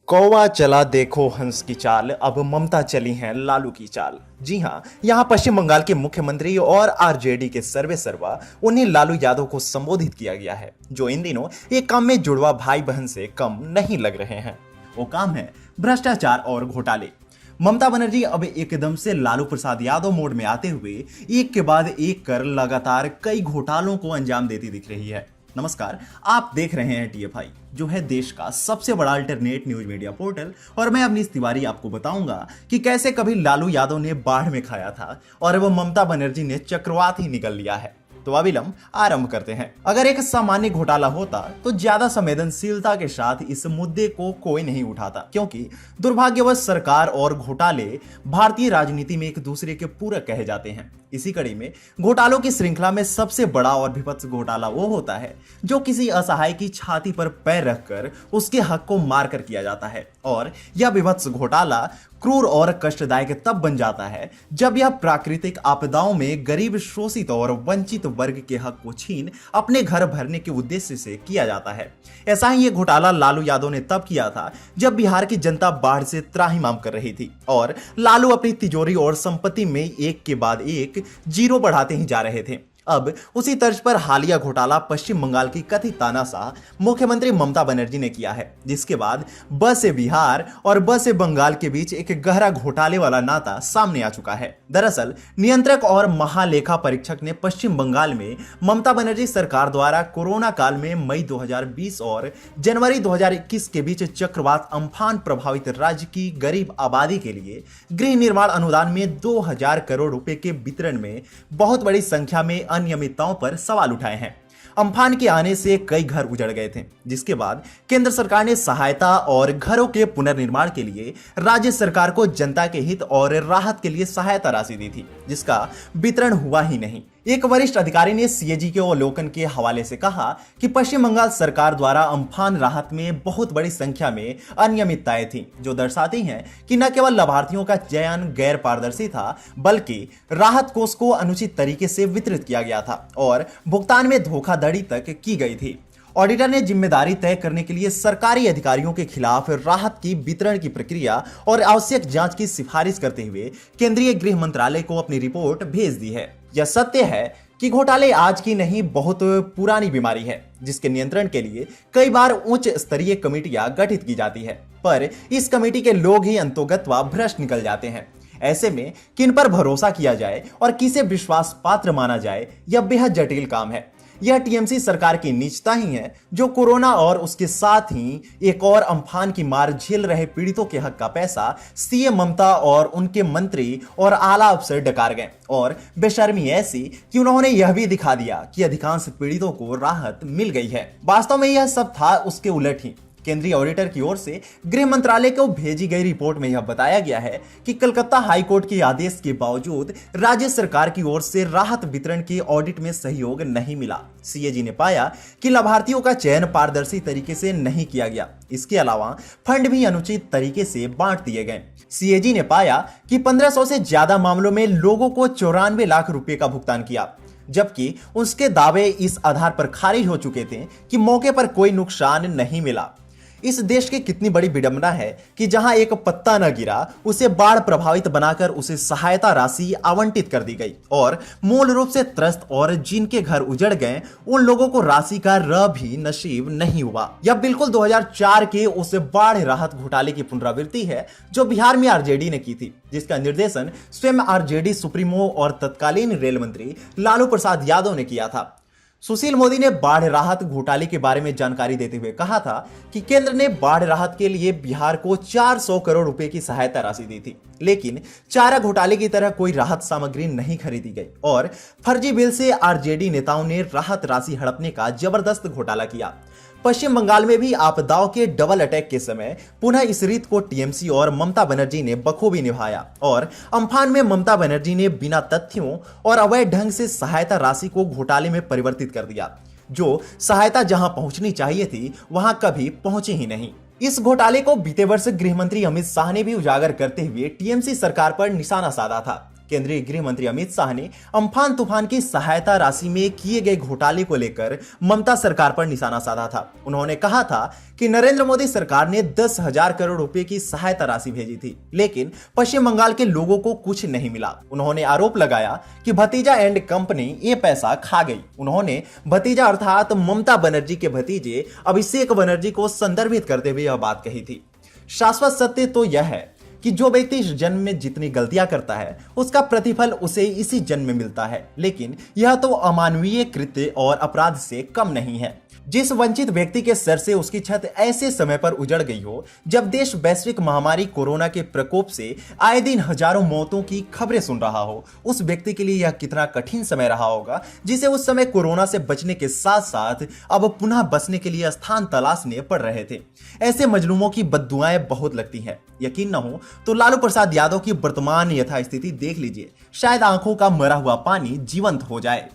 कौवा चला देखो हंस की चाल, अब ममता चली हैं लालू की चाल। जी हां, यहां पश्चिम बंगाल के मुख्यमंत्री और आरजेडी के सर्वे सर्वा उन्हें लालू यादव को संबोधित किया गया है, जो इन दिनों एक काम में जुड़वा भाई बहन से कम नहीं लग रहे हैं। वो काम है भ्रष्टाचार और घोटाले। ममता बनर्जी अब एकदम से लालू प्रसाद यादव मोड में आते हुए एक के बाद एक कर लगातार कई घोटालों को अंजाम देती दिख रही है। नमस्कार, आप देख रहे हैं टीएफआई, जो है देश का सबसे बड़ा अल्टरनेट न्यूज मीडिया पोर्टल। और मैं अवनीश तिवारी आपको बताऊंगा कि कैसे कभी लालू यादव ने बाढ़ में खाया था और अब ममता बनर्जी ने चक्रवात ही निकल लिया है। तो अविलंब आरंभ करते हैं। अगर एक सामान्य घोटाला होता तो ज्यादा संवेदनशीलता के साथ इस मुद्दे को कोई नहीं उठाता, क्योंकि दुर्भाग्यवश सरकार और घोटाले भारतीय राजनीति में एक दूसरे के पूरक कहे जाते हैं। इसी कड़ी में घोटालों की श्रृंखला में सबसे बड़ा और विभत्स घोटाला वो होता है जो किसी असहाय की छाती पर पैर रखकर उसके हक को मारकर किया जाता है। और यह विभत्स घोटाला क्रूर और कष्टदायक तब बन जाता है जब यह प्राकृतिक आपदाओं में गरीब, शोषित और वंचित वर्ग के हक को छीन अपने घर भरने के उद्देश्य से किया जाता है। ऐसा ही ये घोटाला लालू यादव ने तब किया था जब बिहार की जनता बाढ़ से त्राहिमाम कर रही थी और लालू अपनी तिजोरी और संपत्ति में एक के बाद एक जीरो बढ़ाते ही जा रहे थे। अब उसी तर्ज पर हालिया घोटाला पश्चिम बंगाल की कथित तानाशाह मुख्यमंत्री ममता बनर्जी ने किया है, जिसके बाद ब से बिहार और ब से बंगाल के बीच एक गहरा घोटाले वाला नाता सामने आ चुका है। दरअसल नियंत्रक और महालेखा परीक्षक ने पश्चिम बंगाल में ममता बनर्जी सरकार द्वारा कोरोना काल में मई 2020 और जनवरी 2021 के बीच चक्रवात अम्फान प्रभावित राज्य की गरीब आबादी के लिए गृह निर्माण अनुदान में 2000 करोड़ रुपए के वितरण में बहुत बड़ी संख्या में अनियमितताओं पर सवाल उठाए हैं। अम्फान के आने से कई घर उजड़ गए थे, जिसके बाद केंद्र सरकार ने सहायता और घरों के पुनर्निर्माण के लिए राज्य सरकार को जनता के हित और राहत के लिए सहायता राशि दी थी, जिसका वितरण हुआ ही नहीं। एक वरिष्ठ अधिकारी ने सीएजी के अवलोकन के हवाले से कहा कि पश्चिम बंगाल सरकार द्वारा अम्फान राहत में बहुत बड़ी संख्या में अनियमितताएं थीं, जो दर्शाती हैं कि न केवल लाभार्थियों का चयन गैर पारदर्शी था, बल्कि राहत कोष को अनुचित तरीके से वितरित किया गया था और भुगतान में धोखाधड़ी तक की गई थी। ऑडिटर ने जिम्मेदारी तय करने के लिए सरकारी अधिकारियों के खिलाफ राहत की वितरण की प्रक्रिया और आवश्यक जांच की सिफारिश करते हुए केंद्रीय गृह मंत्रालय को अपनी रिपोर्ट भेज दी है। यह सत्य है कि घोटाले आज की नहीं, बहुत पुरानी बीमारी है, जिसके नियंत्रण के लिए कई बार उच्च स्तरीय कमेटियां गठित की जाती है, पर इस कमेटी के लोग ही अंतोगत्वा भ्रष्ट निकल जाते हैं। ऐसे में किन पर भरोसा किया जाए और किसे विश्वास पात्र माना जाए, यह बेहद जटिल काम है। यह टीएमसी सरकार की नीचता ही है, जो कोरोना और उसके साथ ही एक और अम्फान की मार झेल रहे पीड़ितों के हक का पैसा सीएम ममता और उनके मंत्री और आला अफसर डकार गए। और बेशर्मी ऐसी कि उन्होंने यह भी दिखा दिया कि अधिकांश पीड़ितों को राहत मिल गई है। वास्तव में यह सब था उसके उलट ही। केंद्रीय ऑडिटर की ओर से गृह मंत्रालय को भेजी गई रिपोर्ट में यह बताया गया है कि कलकत्ता हाईकोर्ट के आदेश के बावजूद राज्य सरकार की ओर से राहत वितरण के ऑडिट में सहयोग नहीं मिला। सीएजी ने पाया कि लाभार्थियों का चयन पारदर्शी तरीके से नहीं किया गया। इसके अलावा फंड भी अनुचित तरीके से बांट दिए गए। सीएजी ने पाया कि 1500 से ज्यादा मामलों में लोगों को 94 लाख रुपए का भुगतान किया, जबकि उसके दावे इस आधार पर खारिज हो चुके थे कि मौके पर कोई नुकसान नहीं मिला। इस देश की कितनी बड़ी विडंबना है कि जहां एक पत्ता न गिरा, उसे बाढ़ प्रभावित बनाकर उसे सहायता राशि आवंटित कर दी गई और मूल रूप से त्रस्त और जिनके घर उजड़ गए उन लोगों को राशि का र भी नसीब नहीं हुआ। यह बिल्कुल 2004 के उस बाढ़ राहत घोटाले की पुनरावृत्ति है जो बिहार में आरजेडी ने की थी, जिसका निर्देशन स्वयं आरजेडी सुप्रीमो और तत्कालीन रेल मंत्री लालू प्रसाद यादव ने किया था। सुशील मोदी ने बाढ़ राहत घोटाले के बारे में जानकारी देते हुए कहा था कि केंद्र ने बाढ़ राहत के लिए बिहार को 400 करोड़ रुपए की सहायता राशि दी थी, लेकिन चारा घोटाले की तरह कोई राहत सामग्री नहीं खरीदी गई और फर्जी बिल से आरजेडी नेताओं ने राहत राशि हड़पने का जबरदस्त घोटाला किया। पश्चिम बंगाल में भी आपदाओं के डबल अटैक के समय पुनः इस रीत को टीएमसी और ममता बनर्जी ने बखूबी निभाया और अम्फान में ममता बनर्जी ने बिना तथ्यों और अवैध ढंग से सहायता राशि को घोटाले में परिवर्तित कर दिया। जो सहायता जहां पहुंचनी चाहिए थी, वहां कभी पहुंची ही नहीं। इस घोटाले को बीते वर्ष गृह मंत्री अमित शाह ने भी उजागर करते हुए टीएमसी सरकार पर निशाना साधा था। केंद्रीय गृह मंत्री अमित शाह ने अम्फान तूफान की सहायता राशि में किए गए घोटाले को लेकर ममता सरकार पर निशाना साधा था। उन्होंने कहा था कि नरेंद्र मोदी सरकार ने 10,000 करोड़ रुपए की सहायता राशि भेजी थी, लेकिन पश्चिम बंगाल के लोगों को कुछ नहीं मिला। उन्होंने आरोप लगाया कि भतीजा एंड कंपनी ये पैसा खा गई। उन्होंने भतीजा अर्थात ममता बनर्जी के भतीजे अभिषेक बनर्जी को संदर्भित करते हुए यह बात कही थी। शाश्वत सत्य तो यह है कि जो व्यक्ति इस जन्म में जितनी गलतियां करता है उसका प्रतिफल उसे इसी जन्म में मिलता है, लेकिन यह तो अमानवीय कृत्य और अपराध से कम नहीं है। जिस वंचित व्यक्ति के सर से उसकी छत ऐसे समय पर उजड़ गई हो जब देश वैश्विक महामारी कोरोना के प्रकोप से आए दिन हजारों मौतों की खबरें सुन रहा हो, उस व्यक्ति के लिए यह कितना कठिन समय रहा होगा जिसे उस समय कोरोना से बचने के साथ साथ अब पुनः बचने के लिए स्थान तलाशने पड़ रहे थे। ऐसे मजलूमों की बद्दुआएं बहुत लगती हैं। यकीन न हो तो लालू प्रसाद यादव की वर्तमान यथास्थिति देख लीजिए, शायद आंखों का मरा हुआ पानी जीवंत हो जाए।